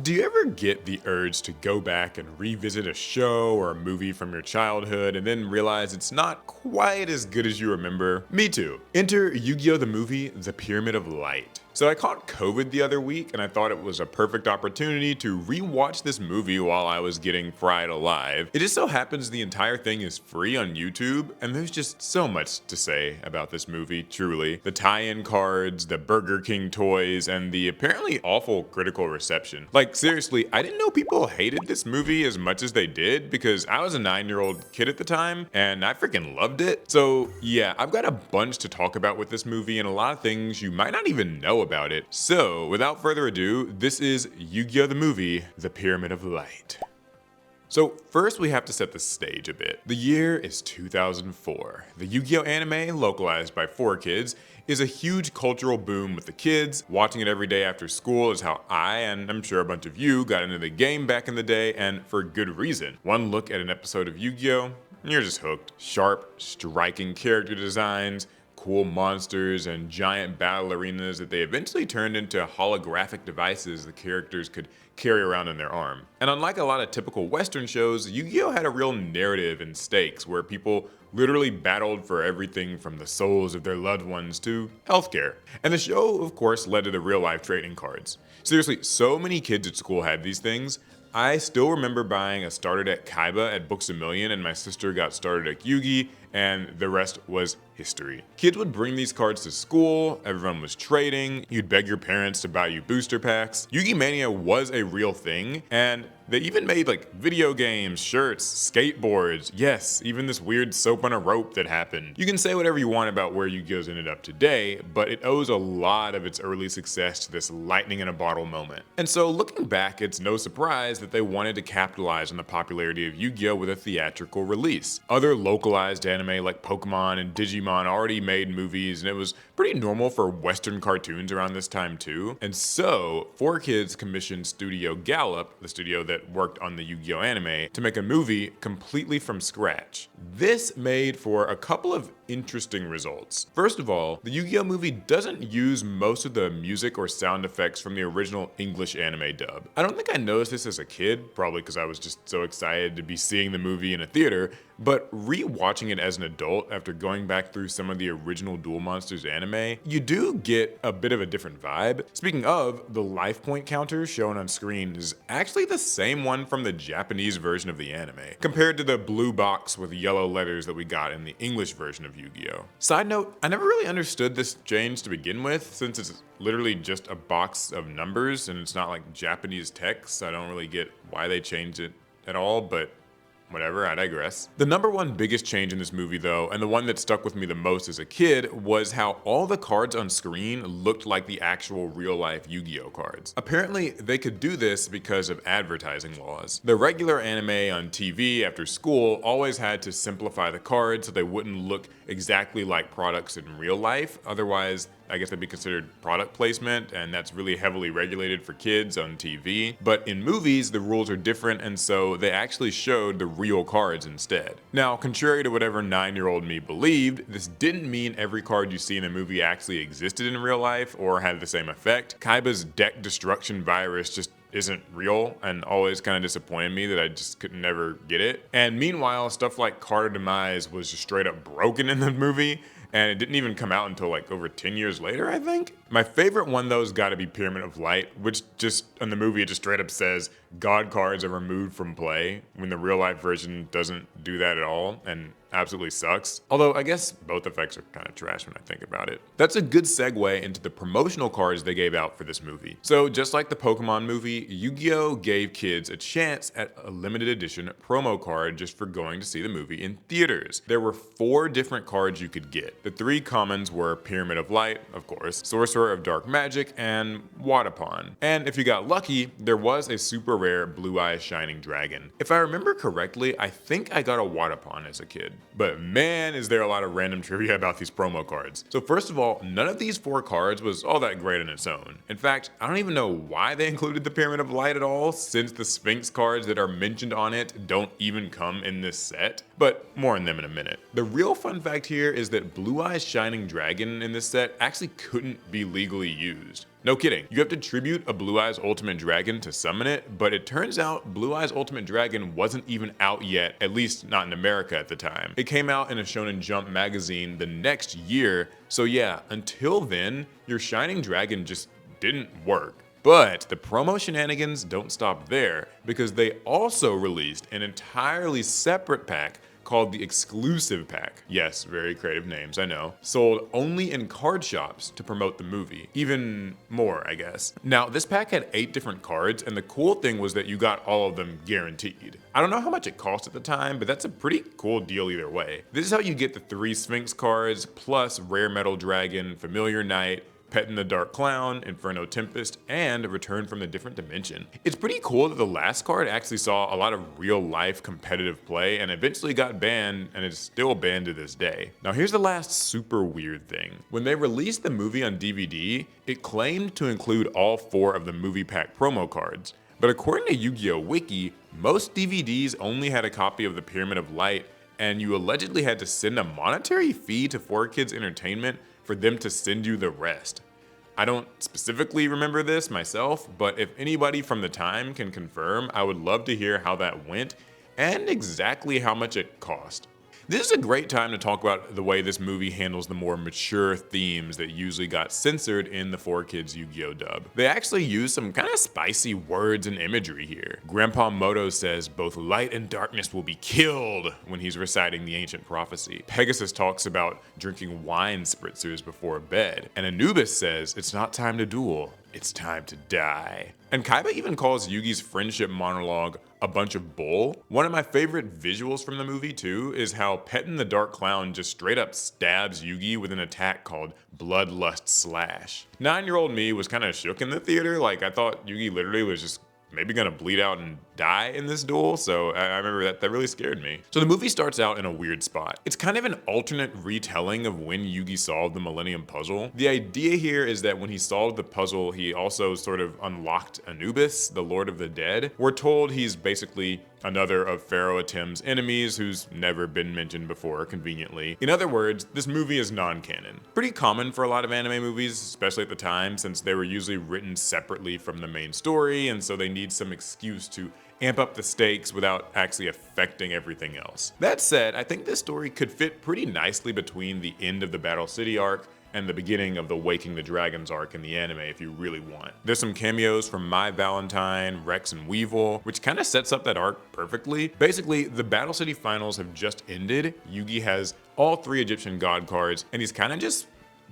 Do you ever get the urge to go back and revisit a show or a movie from your childhood and then realize it's not quite as good as you remember? Me too. Enter Yu-Gi-Oh! The movie, The Pyramid of Light. So I caught COVID the other week and I thought it was a perfect opportunity to rewatch this movie while I was getting fried alive. It just so happens the entire thing is free on YouTube and there's just so much to say about this movie, truly. The tie-in cards, the Burger King toys, and the apparently awful critical reception. Like seriously, I didn't know people hated this movie as much as they did because I was a 9-year-old kid at the time and I freaking loved it. So yeah, I've got a bunch to talk about with this movie and a lot of things you might not even know about it. So without further ado, this is Yu-Gi-Oh! The movie, The Pyramid of Light. So first we have to set the stage a bit. The year is 2004. The Yu-Gi-Oh! Anime, localized by 4Kids, is a huge cultural boom with the kids. Watching it every day after school is how I, and I'm sure a bunch of you, got into the game back in the day, and for good reason. One look at an episode of Yu-Gi-Oh! You're just hooked. Sharp, striking character designs, cool monsters, and giant battle arenas that they eventually turned into holographic devices the characters could carry around in their arm. And unlike a lot of typical Western shows, Yu-Gi-Oh! Had a real narrative and stakes where people literally battled for everything from the souls of their loved ones to healthcare. And the show, of course, led to the real-life trading cards. Seriously, so many kids at school had these things. I still remember buying a starter deck Kaiba at Books A Million, and my sister got starter deck Yugi, and the rest was history. Kids would bring these cards to school, everyone was trading, you'd beg your parents to buy you booster packs. Yugi Mania was a real thing, and they even made like video games, shirts, skateboards, yes, even this weird soap on a rope that happened. You can say whatever you want about where Yu-Gi-Oh's ended up today, but it owes a lot of its early success to this lightning in a bottle moment. And so looking back, it's no surprise that they wanted to capitalize on the popularity of Yu-Gi-Oh! With a theatrical release. Other localized anime like Pokemon and Digimon already made movies, and it was pretty normal for Western cartoons around this time too. And so 4Kids commissioned Studio Gallop, the studio that worked on the Yu-Gi-Oh! Anime, to make a movie completely from scratch. This made for a couple of interesting results. First of all, the Yu-Gi-Oh! Movie doesn't use most of the music or sound effects from the original English anime dub. I don't think I noticed this as a kid, probably because I was just so excited to be seeing the movie in a theater, but re-watching it as an adult after going back through some of the original Duel Monsters anime, you do get a bit of a different vibe. Speaking of, the life point counter shown on screen is actually the same one from the Japanese version of the anime, compared to the blue box with yellow letters that we got in the English version of Yu-Gi-Oh! Side note, I never really understood this change to begin with, since it's literally just a box of numbers and it's not like Japanese text, so I don't really get why they changed it at all, but whatever, I digress. The number one biggest change in this movie though, and the one that stuck with me the most as a kid, was how all the cards on screen looked like the actual real life Yu-Gi-Oh! Cards. Apparently, they could do this because of advertising laws. The regular anime on TV after school always had to simplify the cards so they wouldn't look exactly like products in real life, otherwise I guess that'd be considered product placement, and that's really heavily regulated for kids on TV. But in movies, the rules are different, and so they actually showed the real cards instead. Now, contrary to whatever 9-year-old me believed, this didn't mean every card you see in the movie actually existed in real life or had the same effect. Kaiba's deck destruction virus just isn't real and always kind of disappointed me that I just could never get it. And meanwhile, stuff like Card of Demise was just straight up broken in the movie, and it didn't even come out until like over 10 years later, I think. My favorite one though has got to be Pyramid of Light, which just, in the movie, it just straight up says God cards are removed from play, when the real life version doesn't do that at all, and absolutely sucks. Although I guess both effects are kind of trash when I think about it. That's a good segue into the promotional cards they gave out for this movie. So just like the Pokemon movie, Yu-Gi-Oh! Gave kids a chance at a limited edition promo card just for going to see the movie in theaters. There were 4 different cards you could get. The 3 commons were Pyramid of Light, of course, Sorcerer of Dark Magic, and Wadapon. And if you got lucky, there was a super rare Blue Eyes Shining Dragon. If I remember correctly, I think I got a Wadapon as a kid. But man, is there a lot of random trivia about these promo cards. So first of all, none of these 4 cards was all that great on its own. In fact, I don't even know why they included the Pyramid of Light at all, since the Sphinx cards that are mentioned on it don't even come in this set. But more on them in a minute. The real fun fact here is that Blue Eyes Shining Dragon in this set actually couldn't be legally used. No kidding. You have to tribute a Blue Eyes Ultimate Dragon to summon it, but it turns out Blue Eyes Ultimate Dragon wasn't even out yet, at least not in America at the time. It came out in a Shonen Jump magazine the next year, so yeah, until then, your Shining Dragon just didn't work. But the promo shenanigans don't stop there, because they also released an entirely separate pack called the Exclusive Pack. Yes, very creative names, I know. Sold only in card shops to promote the movie. Even more, I guess. Now, this pack had 8 different cards, and the cool thing was that you got all of them guaranteed. I don't know how much it cost at the time, but that's a pretty cool deal either way. This is how you get the 3 Sphinx cards, plus Rare Metal Dragon, Familiar Knight, Pet in the Dark Clown, Inferno Tempest, and Return from the Different Dimension. It's pretty cool that the last card actually saw a lot of real-life competitive play and eventually got banned, and it's still banned to this day. Now here's the last super weird thing. When they released the movie on DVD, it claimed to include all 4 of the movie pack promo cards. But according to Yu-Gi-Oh! Wiki, most DVDs only had a copy of the Pyramid of Light, and you allegedly had to send a monetary fee to 4Kids Entertainment for them to send you the rest. I don't specifically remember this myself, but if anybody from the time can confirm, I would love to hear how that went and exactly how much it cost. This is a great time to talk about the way this movie handles the more mature themes that usually got censored in the 4Kids Yu-Gi-Oh! Dub. They actually use some kind of spicy words and imagery here. Grandpa Moto says both light and darkness will be killed when he's reciting the ancient prophecy. Pegasus talks about drinking wine spritzers before bed. And Anubis says it's not time to duel, it's time to die. And Kaiba even calls Yugi's friendship monologue a bunch of bull. One of my favorite visuals from the movie too is how Pet in the Dark Clown just straight up stabs Yugi with an attack called Bloodlust Slash. 9-year-old me was kind of shook in the theater, like I thought Yugi literally was just maybe gonna bleed out and die in this duel, so I remember that really scared me. So the movie starts out in a weird spot. It's kind of an alternate retelling of when Yugi solved the Millennium Puzzle. The idea here is that when he solved the puzzle, he also sort of unlocked Anubis, the Lord of the Dead. We're told he's basically another of Pharaoh Atem's enemies who's never been mentioned before, conveniently. In other words, this movie is non-canon. Pretty common for a lot of anime movies, especially at the time, since they were usually written separately from the main story, and so they need some excuse to amp up the stakes without actually affecting everything else. That said, I think this story could fit pretty nicely between the end of the Battle City arc and the beginning of the Waking the Dragons arc in the anime if you really want. There's some cameos from My Valentine, Rex, and Weevil, which kind of sets up that arc perfectly. Basically, the Battle City finals have just ended. Yugi has all 3 Egyptian god cards, and he's kind of just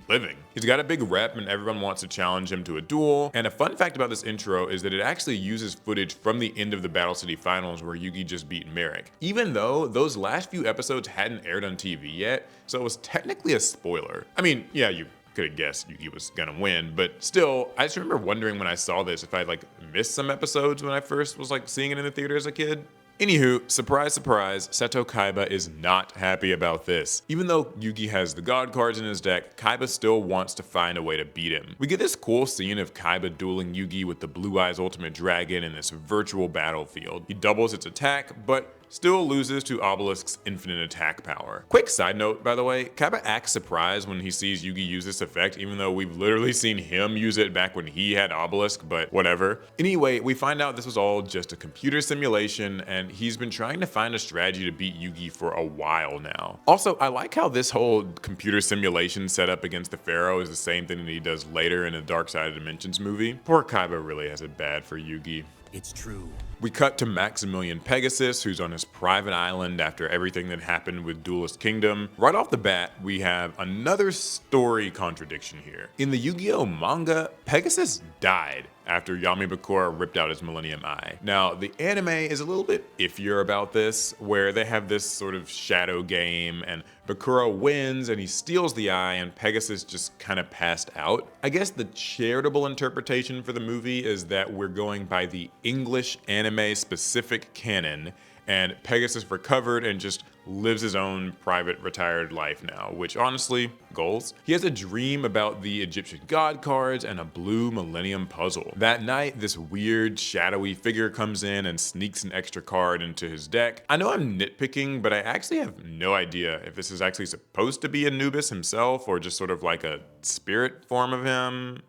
living. He's got a big rep and everyone wants to challenge him to a duel. And a fun fact about this intro is that it actually uses footage from the end of the Battle City finals where Yugi just beat Merrick. Even though those last few episodes hadn't aired on TV yet, so it was technically a spoiler. I mean, yeah, you could have guessed Yugi was gonna win, but still, I just remember wondering when I saw this if I'd like missed some episodes when I first was like seeing it in the theater as a kid. Anywho, surprise, surprise, Seto Kaiba is not happy about this. Even though Yugi has the god cards in his deck, Kaiba still wants to find a way to beat him. We get this cool scene of Kaiba dueling Yugi with the Blue Eyes Ultimate Dragon in this virtual battlefield. He doubles its attack, but still loses to Obelisk's infinite attack power. Quick side note, by the way, Kaiba acts surprised when he sees Yugi use this effect, even though we've literally seen him use it back when he had Obelisk, but whatever. Anyway, we find out this was all just a computer simulation, and he's been trying to find a strategy to beat Yugi for a while now. Also, I like how this whole computer simulation setup against the Pharaoh is the same thing that he does later in the Dark Side of Dimensions movie. Poor Kaiba really has it bad for Yugi. It's true. We cut to Maximilian Pegasus, who's on his private island after everything that happened with Duelist Kingdom. Right off the bat, we have another story contradiction here. In the Yu-Gi-Oh! Manga, Pegasus died after Yami Bakura ripped out his Millennium Eye. Now, the anime is a little bit iffier about this, where they have this sort of shadow game, and Bakura wins and he steals the eye, and Pegasus just kind of passed out. I guess the charitable interpretation for the movie is that we're going by the English anime-specific canon, and Pegasus recovered and just lives his own private retired life now, which honestly, goals. He has a dream about the Egyptian god cards and a blue Millennium Puzzle. That night, this weird shadowy figure comes in and sneaks an extra card into his deck. I know I'm nitpicking, but I actually have no idea if this is actually supposed to be Anubis himself or just sort of like a spirit form of him.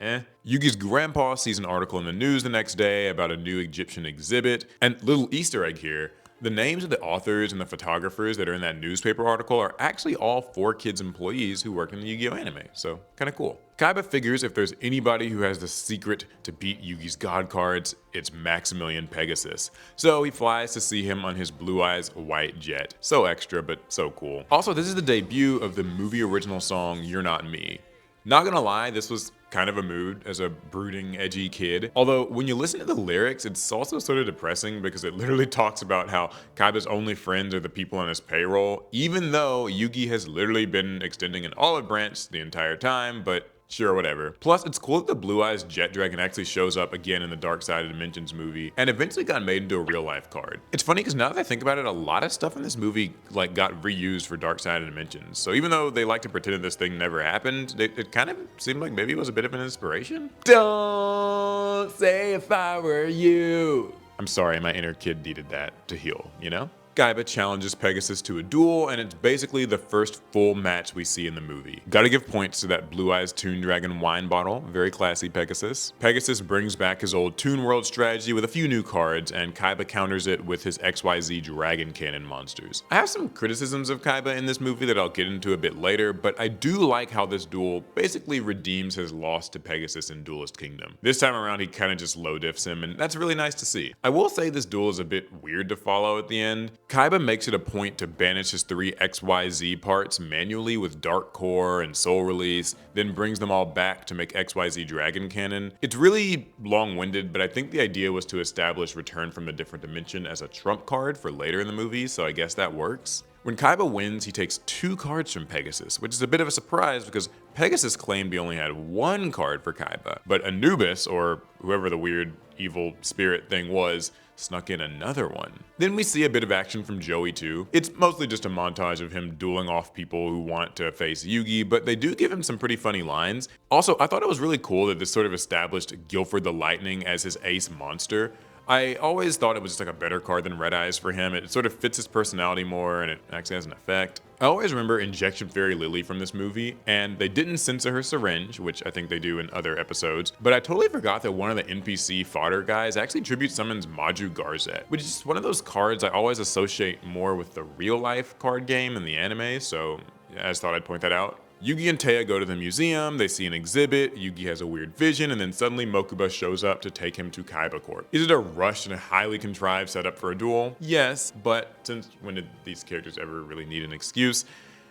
Yugi's grandpa sees an article in the news the next day about a new Egyptian exhibit, and little Easter egg here, the names of the authors and the photographers that are in that newspaper article are actually all 4Kids employees who work in the Yu-Gi-Oh anime, so kinda cool. Kaiba figures if there's anybody who has the secret to beat Yugi's god cards, it's Maximilian Pegasus. So he flies to see him on his Blue Eyes white jet. So extra, but so cool. Also, this is the debut of the movie original song, You're Not Me. Not gonna lie, this was kind of a mood as a brooding, edgy kid. Although, when you listen to the lyrics, it's also sort of depressing because it literally talks about how Kaiba's only friends are the people on his payroll, even though Yugi has literally been extending an olive branch the entire time, but sure, whatever. Plus, it's cool that the Blue Eyes Jet Dragon actually shows up again in the Dark Side of Dimensions movie and eventually got made into a real life card. It's funny because now that I think about it, a lot of stuff in this movie got reused for Dark Side of Dimensions. So even though they like to pretend that this thing never happened, it kind of seemed like maybe it was a bit of an inspiration. Don't say if I were you. I'm sorry, my inner kid needed that to heal, you know? Kaiba challenges Pegasus to a duel, and it's basically the first full match we see in the movie. Gotta give points to that Blue Eyes Toon Dragon wine bottle, very classy Pegasus. Pegasus brings back his old Toon World strategy with a few new cards, and Kaiba counters it with his XYZ Dragon Cannon monsters. I have some criticisms of Kaiba in this movie that I'll get into a bit later, but I do like how this duel basically redeems his loss to Pegasus in Duelist Kingdom. This time around, he kinda just low diffs him, and that's really nice to see. I will say this duel is a bit weird to follow at the end. Kaiba makes it a point to banish his 3 XYZ parts manually with Dark Core and Soul Release, then brings them all back to make XYZ Dragon Cannon. It's really long-winded, but I think the idea was to establish Return from a Different Dimension as a trump card for later in the movie, so I guess that works. When Kaiba wins, he takes 2 cards from Pegasus, which is a bit of a surprise because Pegasus claimed he only had 1 card for Kaiba, but Anubis, or whoever the weird evil spirit thing was, snuck in another one. Then we see a bit of action from Joey too. It's mostly just a montage of him dueling off people who want to face Yugi, but they do give him some pretty funny lines. Also, I thought it was really cool that this sort of established Guilford the Lightning as his ace monster. I always thought it was just like a better card than Red Eyes for him. It sort of fits his personality more and it actually has an effect. I always remember Injection Fairy Lily from this movie, and they didn't censor her syringe, which I think they do in other episodes, but I totally forgot that one of the NPC fodder guys actually tribute summons Maju Garzette, which is just one of those cards I always associate more with the real life card game in the anime, so I just thought I'd point that out. Yugi and Taya go to the museum, they see an exhibit, Yugi has a weird vision, and then suddenly Mokuba shows up to take him to Kaiba Corp. Is it a rushed and a highly contrived setup for a duel? Yes, but since when did these characters ever really need an excuse?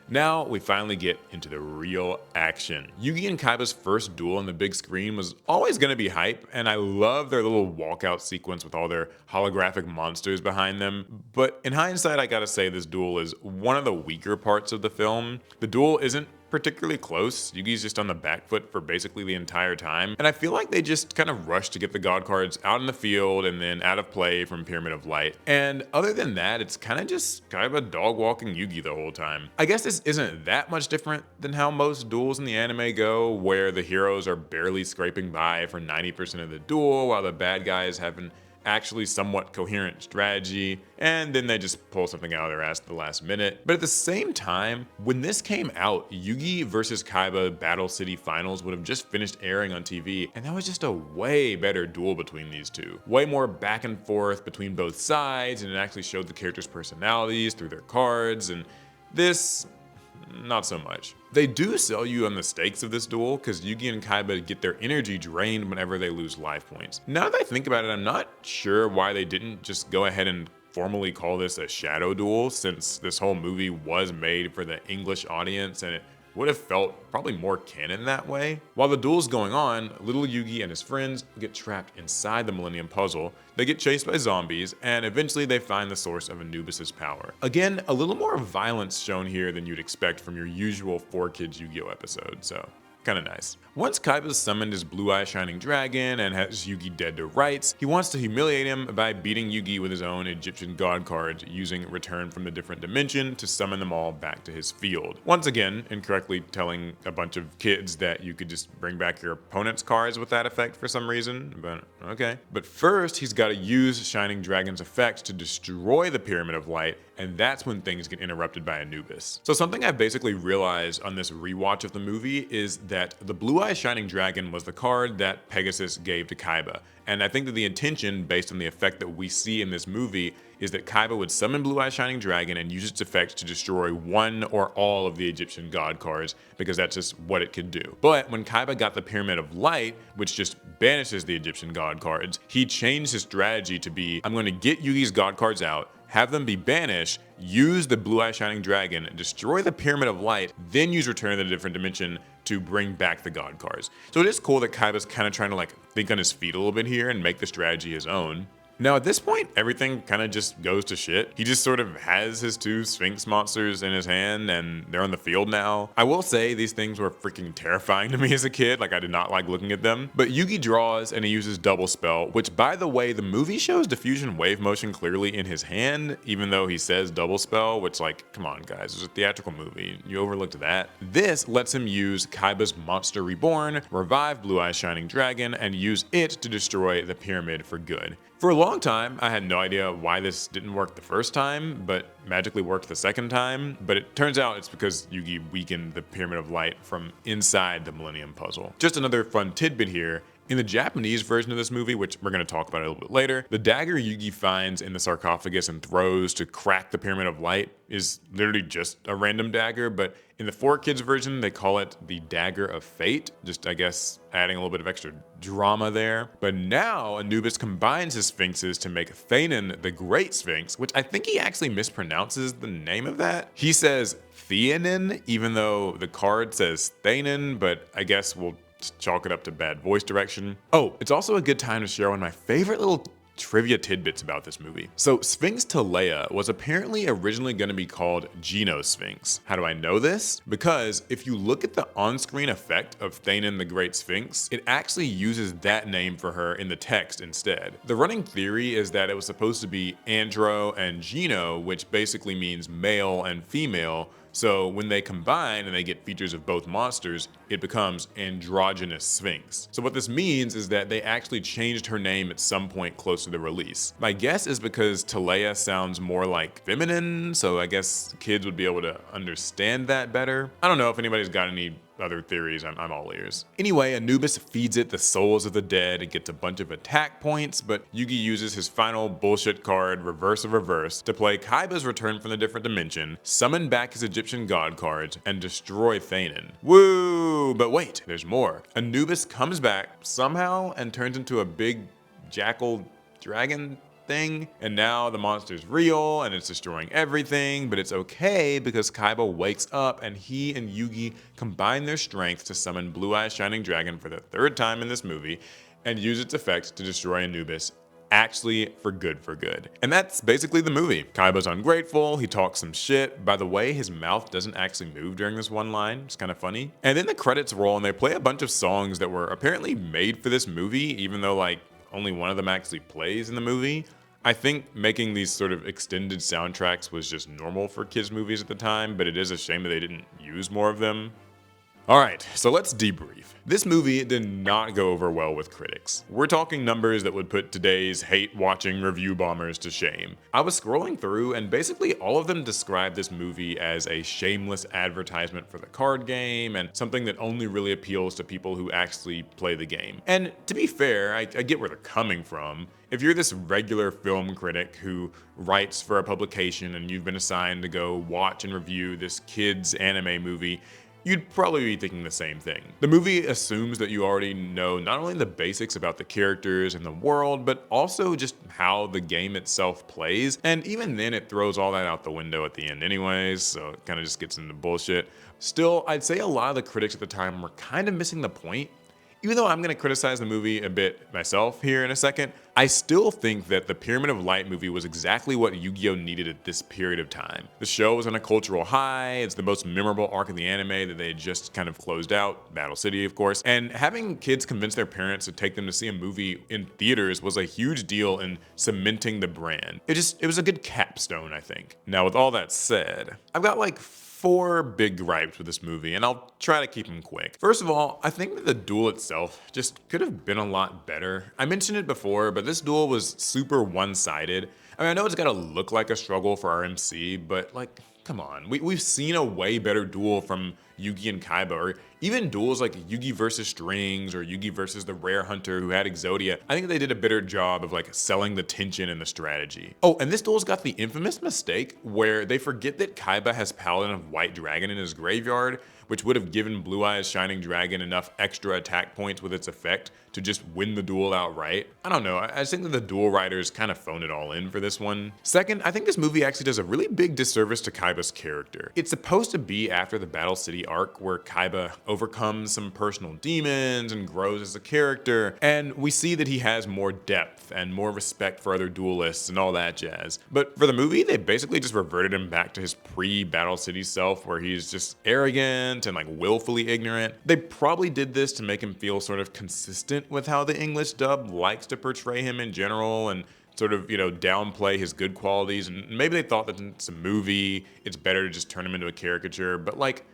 Now we finally get into the real action. Yugi and Kaiba's first duel on the big screen was always gonna be hype, and I love their little walkout sequence with all their holographic monsters behind them. But in hindsight, I gotta say this duel is one of the weaker parts of the film. The duel isn't particularly close. Yugi's just on the back foot for basically the entire time, and I feel like they just kind of rushed to get the god cards out in the field and then out of play from Pyramid of Light. And other than that, it's kind of just Kaiba dog walking Yugi the whole time. I guess this isn't that much different than how most duels in the anime go, where the heroes are barely scraping by for 90% of the duel while the bad guys have an actually somewhat coherent strategy, and then they just pull something out of their ass at the last minute. But at the same time, when this came out, Yugi versus Kaiba Battle City Finals would have just finished airing on TV, and that was just a way better duel between these two. Way more back and forth between both sides, and it actually showed the characters' personalities through their cards, and this, not so much. They do sell you on the stakes of this duel because Yugi and Kaiba get their energy drained whenever they lose life points. Now that I think about it, I'm not sure why they didn't just go ahead and formally call this a shadow duel, since this whole movie was made for the English audience and it would have felt probably more canon that way. While the duel's going on, little Yugi and his friends get trapped inside the Millennium Puzzle, they get chased by zombies, and eventually they find the source of Anubis' power. Again, a little more violence shown here than you'd expect from your usual 4Kids Yu-Gi-Oh episode, so kinda nice. Once Kaiba's summoned his Blue Eye Shining Dragon and has Yugi dead to rights, he wants to humiliate him by beating Yugi with his own Egyptian god cards, using Return from the Different Dimension to summon them all back to his field. Once again, incorrectly telling a bunch of kids that you could just bring back your opponent's cards with that effect for some reason, but okay. But first, he's gotta use Shining Dragon's effect to destroy the Pyramid of Light, and that's when things get interrupted by Anubis. So something I basically realized on this rewatch of the movie is that the Blue-Eye Shining Dragon was the card that Pegasus gave to Kaiba. And I think that the intention, based on the effect that we see in this movie, is that Kaiba would summon Blue-Eye Shining Dragon and use its effect to destroy one or all of the Egyptian god cards, because that's just what it could do. But when Kaiba got the Pyramid of Light, which just banishes the Egyptian god cards, he changed his strategy to be, I'm going to get Yugi's god cards out, have them be banished, use the Blue-Eye Shining Dragon, destroy the Pyramid of Light, then use Return to the Different Dimension to bring back the god cards. So it is cool that Kaiba's kind of trying to like think on his feet a little bit here and make the strategy his own. Now at this point, everything kind of just goes to shit. He just sort of has his two Sphinx monsters in his hand and they're on the field now. I will say these things were freaking terrifying to me as a kid. Like I did not like looking at them. But Yugi draws and he uses Double Spell, which by the way, the movie shows diffusion wave motion clearly in his hand, even though he says Double Spell, which like, come on guys, it's a theatrical movie. You overlooked that. This lets him use Kaiba's Monster Reborn, revive Blue-Eye Shining Dragon, and use it to destroy the pyramid for good. For a long time, I had no idea why this didn't work the first time, but magically worked the second time. But it turns out it's because Yugi weakened the Pyramid of Light from inside the Millennium Puzzle. Just another fun tidbit here. In the Japanese version of this movie, which we're going to talk about a little bit later, the dagger Yugi finds in the sarcophagus and throws to crack the Pyramid of Light is literally just a random dagger, but in the 4Kids version, they call it the Dagger of Fate, just I guess adding a little bit of extra drama there. But now Anubis combines his sphinxes to make Thanon the Great Sphinx, which I think he actually mispronounces the name of that. He says Theanin, even though the card says Thanon, but I guess we'll chalk it up to bad voice direction. Oh, it's also a good time to share one of my favorite little trivia tidbits about this movie. So Sphinx Telea was apparently originally going to be called Genosphinx. How do I know this? Because if you look at the on-screen effect of Thanon the Great Sphinx, it actually uses that name for her in the text instead. The running theory is that it was supposed to be Andro and Geno, which basically means male and female. So when they combine and they get features of both monsters, it becomes Androgynous Sphinx. So what this means is that they actually changed her name at some point close to the release. My guess is because Telea sounds more like feminine, so I guess kids would be able to understand that better. I don't know if anybody's got any other theories, I'm all ears. Anyway, Anubis feeds it the souls of the dead and gets a bunch of attack points, but Yugi uses his final bullshit card, Reverse of Reverse, to play Kaiba's Return from the Different Dimension, summon back his Egyptian god cards, and destroy Thanon. Woo! But wait, there's more. Anubis comes back somehow and turns into a big jackal dragon thing, and now the monster's real and it's destroying everything, but it's okay because Kaiba wakes up and he and Yugi combine their strength to summon Blue-Eye Shining Dragon for the third time in this movie and use its effect to destroy Anubis, actually for good. And that's basically the movie. Kaiba's ungrateful, he talks some shit. By the way, his mouth doesn't actually move during this one line. It's kind of funny. And then the credits roll and they play a bunch of songs that were apparently made for this movie, even though like only one of them actually plays in the movie. I think making these sort of extended soundtracks was just normal for kids' movies at the time, but it is a shame that they didn't use more of them. Alright, so let's debrief. This movie did not go over well with critics. We're talking numbers that would put today's hate-watching review bombers to shame. I was scrolling through and basically all of them described this movie as a shameless advertisement for the card game and something that only really appeals to people who actually play the game. And to be fair, I get where they're coming from. If you're this regular film critic who writes for a publication and you've been assigned to go watch and review this kids anime movie, you'd probably be thinking the same thing. The movie assumes that you already know not only the basics about the characters and the world, but also just how the game itself plays. And even then it throws all that out the window at the end anyways, so it kind of just gets into bullshit. Still, I'd say a lot of the critics at the time were kind of missing the point. Even though I'm going to criticize the movie a bit myself here in a second, I still think that the Pyramid of Light movie was exactly what Yu-Gi-Oh! Needed at this period of time. The show was on a cultural high, it's the most memorable arc of the anime that they had just kind of closed out, Battle City of course, and having kids convince their parents to take them to see a movie in theaters was a huge deal in cementing the brand. It was a good capstone, I think. Now with all that said, I've got like 4 big gripes with this movie, and I'll try to keep them quick. First of all, I think that the duel itself just could have been a lot better. I mentioned it before, but this duel was super one-sided. I mean, I know it's gotta look like a struggle for our MC, but like, come on. We've seen a way better duel from Yugi and Kaiba, or even duels like Yugi versus Strings or Yugi versus the Rare Hunter who had Exodia. I think they did a better job of like selling the tension and the strategy. Oh, and this duel's got the infamous mistake where they forget that Kaiba has Paladin of White Dragon in his graveyard, which would have given Blue Eyes Shining Dragon enough extra attack points with its effect to just win the duel outright. I don't know, I just think that the duel writers kind of phoned it all in for this one. Second, I think this movie actually does a really big disservice to Kaiba's character. It's supposed to be after the Battle City arc where Kaiba overcomes some personal demons and grows as a character, and we see that he has more depth and more respect for other duelists and all that jazz. But for the movie, they basically just reverted him back to his pre-Battle City self where he's just arrogant and like willfully ignorant. They probably did this to make him feel sort of consistent with how the English dub likes to portray him in general and sort of, downplay his good qualities. And maybe they thought that it's a movie, it's better to just turn him into a caricature, but like,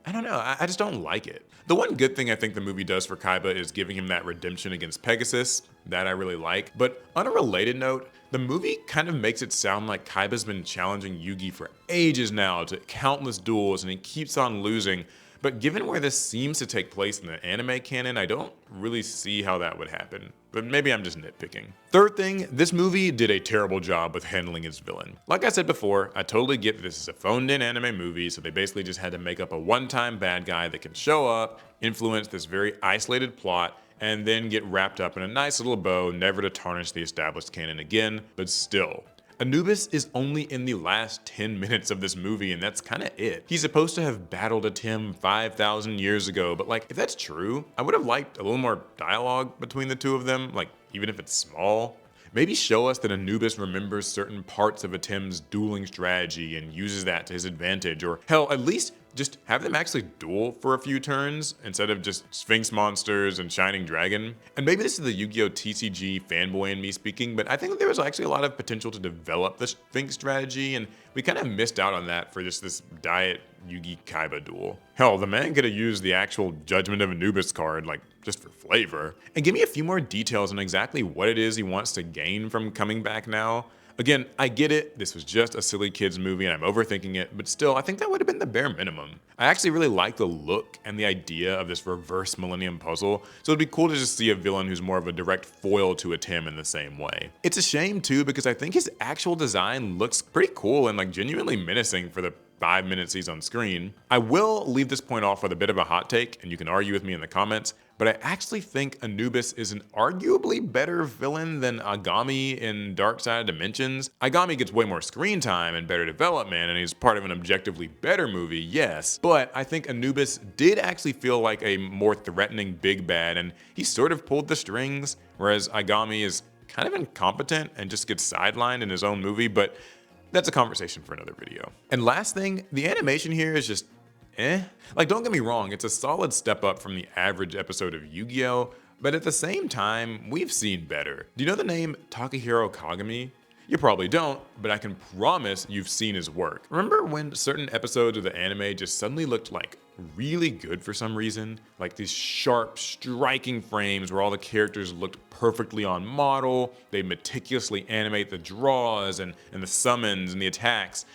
I don't know, I just don't like it. The one good thing I think the movie does for Kaiba is giving him that redemption against Pegasus, that I really like. But on a related note, the movie kind of makes it sound like Kaiba's been challenging Yugi for ages now to countless duels and he keeps on losing. But given where this seems to take place in the anime canon, I don't really see how that would happen. But maybe I'm just nitpicking. Third thing, this movie did a terrible job with handling its villain. Like I said before, I totally get that this is a phoned-in anime movie, so they basically just had to make up a one-time bad guy that can show up, influence this very isolated plot, and then get wrapped up in a nice little bow, never to tarnish the established canon again. But still, Anubis is only in the last 10 minutes of this movie, and that's kind of it. He's supposed to have battled a Tim 5,000 years ago, but like, if that's true, I would have liked a little more dialogue between the two of them, like, even if it's small. Maybe show us that Anubis remembers certain parts of a Tim's dueling strategy and uses that to his advantage, or hell, at least just have them actually duel for a few turns instead of just Sphinx monsters and Shining Dragon. And maybe this is the Yu-Gi-Oh! TCG fanboy in me speaking, but I think that there was actually a lot of potential to develop the Sphinx strategy, and we kind of missed out on that for just this diet Yugi Kaiba duel. Hell, the man could have used the actual Judgment of Anubis card, like, just for flavor. And give me a few more details on exactly what it is he wants to gain from coming back now. Again, I get it, this was just a silly kids movie and I'm overthinking it, but still, I think that would have been the bare minimum. I actually really like the look and the idea of this reverse Millennium Puzzle, so it'd be cool to just see a villain who's more of a direct foil to a Tim in the same way. It's a shame too, because I think his actual design looks pretty cool and like genuinely menacing for the 5 minutes he's on screen. I will leave this point off with a bit of a hot take, and you can argue with me in the comments, but I actually think Anubis is an arguably better villain than Agami in Dark Side of Dimensions. Agami gets way more screen time and better development, and he's part of an objectively better movie, yes, but I think Anubis did actually feel like a more threatening big bad, and he sort of pulled the strings, whereas Agami is kind of incompetent and just gets sidelined in his own movie, but that's a conversation for another video. And last thing, the animation here is just Like, don't get me wrong, it's a solid step up from the average episode of Yu-Gi-Oh!, but at the same time, we've seen better. Do you know the name Takahiro Kagami? You probably don't, but I can promise you've seen his work. Remember when certain episodes of the anime just suddenly looked like really good for some reason? Like these sharp, striking frames where all the characters looked perfectly on model, they meticulously animate the draws and the summons and the attacks.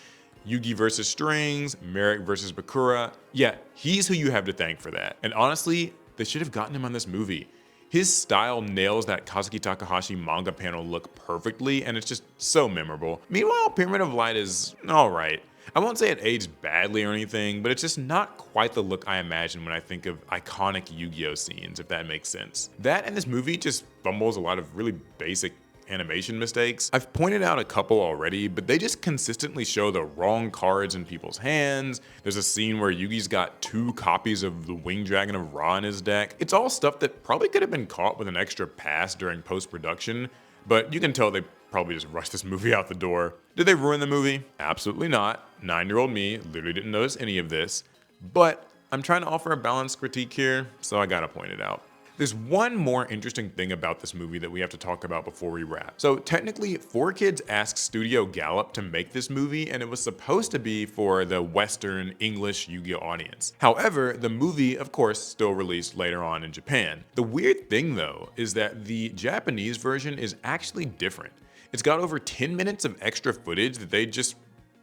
Yugi versus Strings, Merrick versus Bakura. Yeah, he's who you have to thank for that. And honestly, they should have gotten him on this movie. His style nails that Kazuki Takahashi manga panel look perfectly, and it's just so memorable. Meanwhile, Pyramid of Light is alright. I won't say it aged badly or anything, but it's just not quite the look I imagine when I think of iconic Yu-Gi-Oh! Scenes, if that makes sense. That and this movie just fumbles a lot of really basic animation mistakes. I've pointed out a couple already, but they just consistently show the wrong cards in people's hands. There's a scene where Yugi's got 2 copies of the Winged Dragon of Ra in his deck. It's all stuff that probably could have been caught with an extra pass during post-production, but you can tell they probably just rushed this movie out the door. Did they ruin the movie? Absolutely not. 9-year-old me literally didn't notice any of this, but I'm trying to offer a balanced critique here, so I gotta point it out. There's one more interesting thing about this movie that we have to talk about before we wrap. So technically, 4Kids asked Studio Gallop to make this movie, and it was supposed to be for the Western English Yu-Gi-Oh! Audience. However, the movie, of course, still released later on in Japan. The weird thing though, is that the Japanese version is actually different. It's got over 10 minutes of extra footage that they just,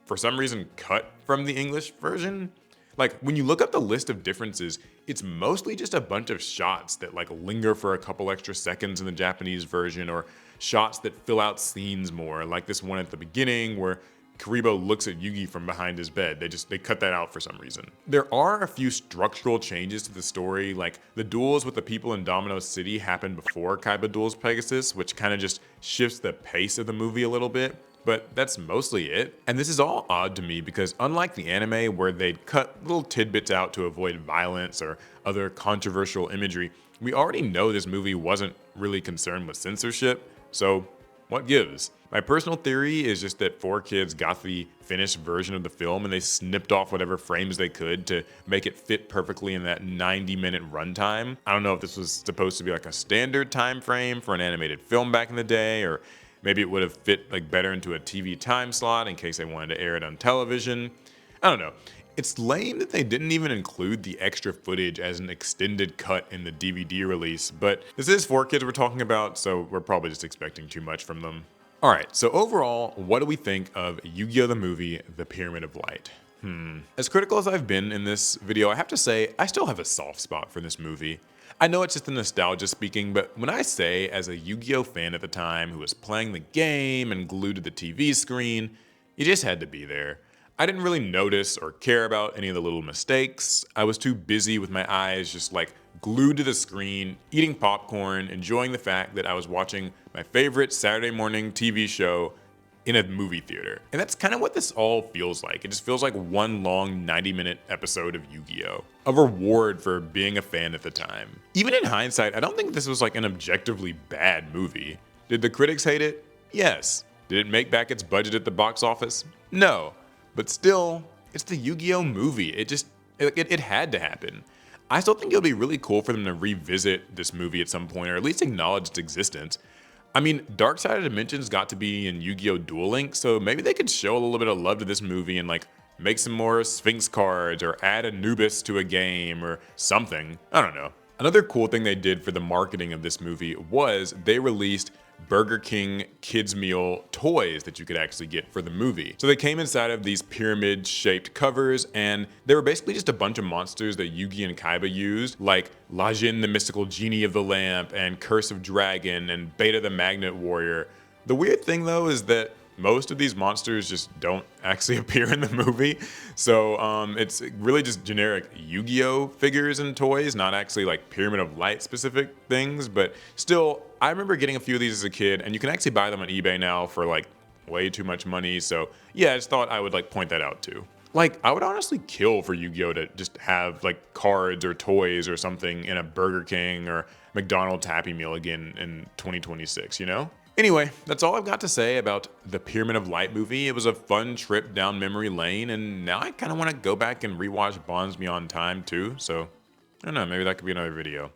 for some reason, cut from the English version. Like, when you look up the list of differences, it's mostly just a bunch of shots that like linger for a couple extra seconds in the Japanese version, or shots that fill out scenes more, like this one at the beginning where Karibo looks at Yugi from behind his bed. They cut that out for some reason. There are a few structural changes to the story, like the duels with the people in Domino City happen before Kaiba duels Pegasus, which kind of just shifts the pace of the movie a little bit. But that's mostly it. And this is all odd to me because unlike the anime where they'd cut little tidbits out to avoid violence or other controversial imagery, we already know this movie wasn't really concerned with censorship, so what gives? My personal theory is just that 4Kids got the finished version of the film and they snipped off whatever frames they could to make it fit perfectly in that 90-minute runtime. I don't know if this was supposed to be like a standard time frame for an animated film back in the day, or maybe it would have fit like better into a TV time slot in case they wanted to air it on television. I don't know. It's lame that they didn't even include the extra footage as an extended cut in the DVD release, but this is 4Kids we're talking about, so we're probably just expecting too much from them. Alright, so overall, what do we think of Yu-Gi-Oh! The movie, The Pyramid of Light? As critical as I've been in this video, I have to say, I still have a soft spot for this movie. I know it's just the nostalgia speaking, but when I say, as a Yu-Gi-Oh! Fan at the time who was playing the game and glued to the TV screen, you just had to be there. I didn't really notice or care about any of the little mistakes. I was too busy with my eyes just like glued to the screen, eating popcorn, enjoying the fact that I was watching my favorite Saturday morning TV show in a movie theater. And that's kind of what this all feels like. It just feels like one long 90-minute episode of Yu-Gi-Oh! A reward for being a fan at the time. Even in hindsight, I don't think this was like an objectively bad movie. Did the critics hate it? Yes. Did it make back its budget at the box office? No. But still, it's the Yu-Gi-Oh! Movie. It had to happen. I still think it'll be really cool for them to revisit this movie at some point, or at least acknowledge its existence. I mean, Dark Side of Dimensions got to be in Yu-Gi-Oh! Duel Link, so maybe they could show a little bit of love to this movie and like make some more Sphinx cards or add Anubis to a game or something. I don't know. Another cool thing they did for the marketing of this movie was they released Burger King kids meal toys that you could actually get for the movie. So they came inside of these pyramid shaped covers, and they were basically just a bunch of monsters that Yugi and Kaiba used, like Lajin the mystical genie of the lamp and Curse of Dragon and Beta the magnet warrior. The weird thing though is that most of these monsters just don't actually appear in the movie. So it's really just generic Yu-Gi-Oh! Figures and toys, not actually like Pyramid of Light specific things. But still, I remember getting a few of these as a kid, and you can actually buy them on eBay now for like way too much money. So yeah, I just thought I would like point that out too. Like, I would honestly kill for Yu-Gi-Oh! To just have like cards or toys or something in a Burger King or McDonald's Happy Meal again in 2026, you know? Anyway, that's all I've got to say about the Pyramid of Light movie. It was a fun trip down memory lane, and now I kind of want to go back and rewatch Bonds Beyond Time too, so I don't know, maybe that could be another video.